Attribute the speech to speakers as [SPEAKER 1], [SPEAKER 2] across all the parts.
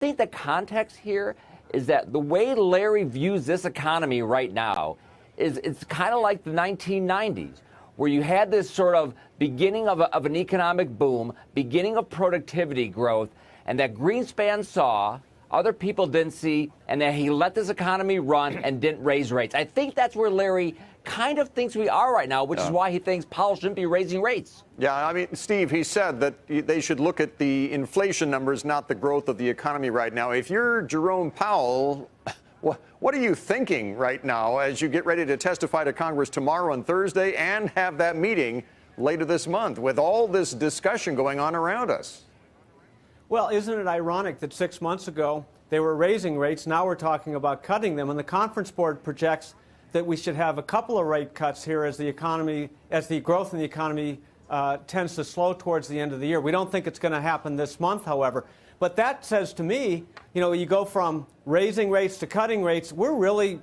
[SPEAKER 1] think the context here is that the way Larry views this economy right now is it's kind of like the 1990s, where you had this sort of beginning of an economic boom, beginning of productivity growth, and that Greenspan saw, other people didn't see, and that he let this economy run and didn't raise rates. I think that's where Larry kind of thinks we are right now, which is why he thinks Powell shouldn't be raising rates. Yeah, I mean, Steve, he said that they should look at the inflation numbers, not the growth of the economy right now. If you're Jerome Powell, what are you thinking right now as you get ready to testify to Congress tomorrow and Thursday and have that meeting later this month with all this discussion going on around us?
[SPEAKER 2] Well, isn't it ironic that 6 months ago they were raising rates, now we're talking about cutting them, and the Conference Board projects that we should have a couple of rate cuts here as the growth in the economy tends to slow towards the end of the year. We don't think it's going to happen this month, however. But that says to me, you know, you go from raising rates to cutting rates, we're really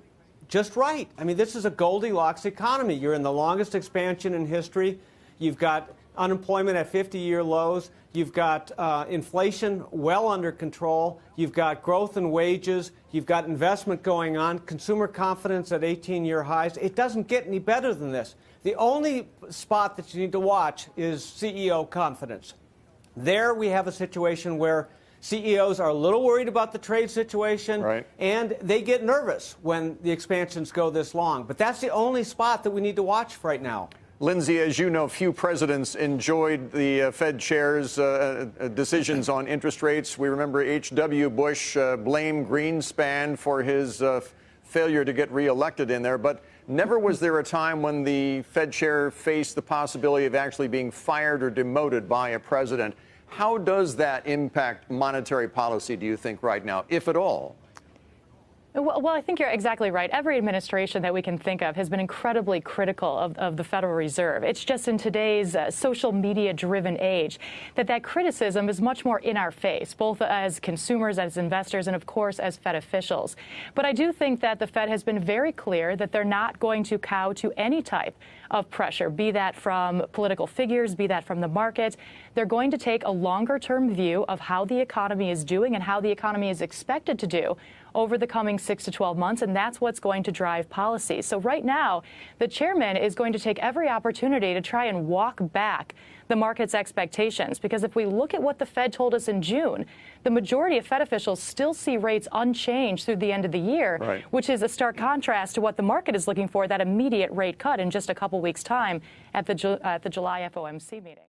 [SPEAKER 2] just right. I mean, this is a Goldilocks economy. You're in the longest expansion in history. You've got unemployment at 50-year lows. You've got inflation well under control. You've got growth in wages. You've got investment going on, consumer confidence at 18-year highs. It doesn't get any better than this. The only spot that you need to watch is CEO confidence. There we have a situation where CEOs are a little worried about the trade situation, right, and they get nervous when the expansions go this long. But that's the only spot that we need to watch right now. Lindsey, as you know, few presidents enjoyed the Fed chair's decisions on interest rates. We remember H.W. Bush blamed Greenspan for his failure to get reelected in there. But never was there a time when the Fed chair faced the possibility of actually being fired or demoted by a president. How does that impact monetary policy, do you think, right now, if at all?
[SPEAKER 3] Well, I think you're exactly right. Every administration that we can think of has been incredibly critical of the Federal Reserve. It's just in today's social media-driven age that criticism is much more in our face, both as consumers, as investors, and, of course, as Fed officials. But I do think that the Fed has been very clear that they're not going to cow to any type of pressure, be that from political figures, be that from the market. They're going to take a longer-term view of how the economy is doing and how the economy is expected to do over the coming 6 to 12 months, and that's what's going to drive policy. So right now, the chairman is going to take every opportunity to try and walk back the market's expectations, because if we look at what the Fed told us in June, the majority of Fed officials still see rates unchanged through the end of the year, right, which is a stark contrast to what the market is looking for, that immediate rate cut in just a couple weeks' time at the July FOMC meeting.